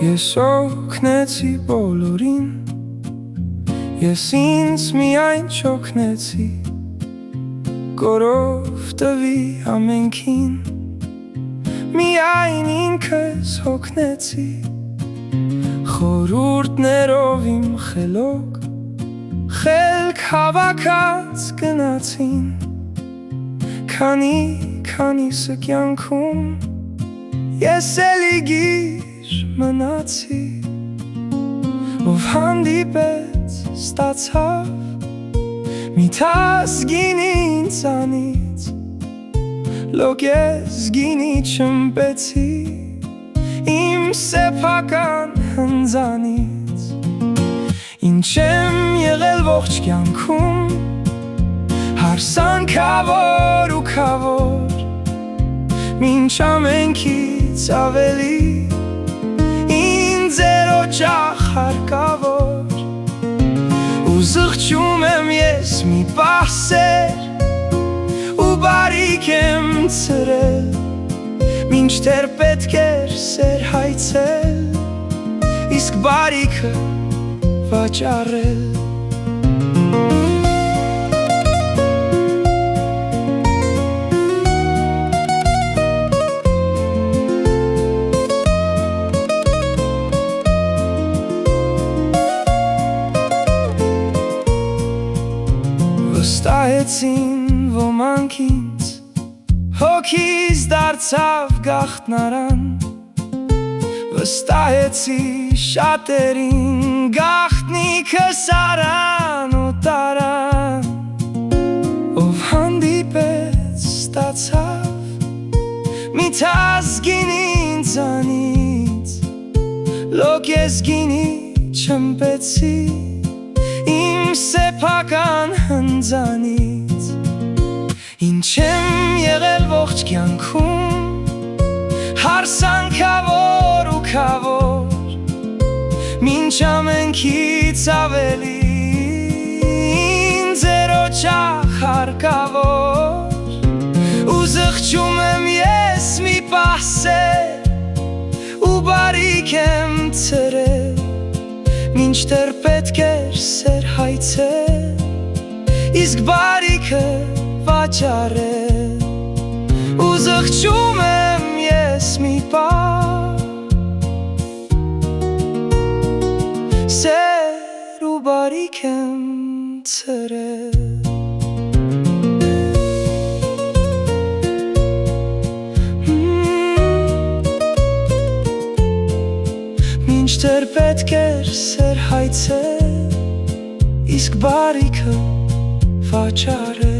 Ես օգնեցի բոլորին, ես ինձ միայն չօգնեցի, կորով տվի ամենքին, միայն ինքս հոգնեցի, խորհուրդներով իմ խելոք, խելք հավաքած գնացին, քանիսը կյանքում ես էլի գիր մնացի, ով հանդիպեց ստացավ, մի թազգինի ինձանից, լոկ ես գինի չմպեցի, իմ սեփական հնձանից, ինչ եմ եղել ողջ կյանքում, հարսանքավոր ու քավոր, մինչ ամենքից ավելի, ինձ էր օջախ հարկավոր, ու զղջում եմ ես մի պահ սեր, ու բարիք եմ ցրել, մինչդեռ պետք էր սեր հայցել, իսկ բարիքը վաճառել։ Վստահեցին ոմանք ինձ, հոգիս դարձավ գաղտնարան, վստահեցի շատերին, գաղտնիքս արան ու տարան, ով հանդիպեց ստացավ, մի թազգինի ինձանից, լոկ ես գինի չմպեցի, իմ սեփական հնձանից, ինչ եմ եղել ողջ կյանքում, հարսանքավոր ու քավոր, մինչ ամենքից ավելի, ինձ էր օջախ հարկավոր, ու զղջում եմ ես մի պահ սեր, ու բարիք եմ ցրել, մինչդեռ պետք էր սեր հայցել, իսկ բարիքը վաճառել, ու զղջում եմ ես մի պահ սեր, ու բարիք եմ ցրել։ Մինչդեռ պետք էր սեր հայցել, իսկ բարիքը վաճառել։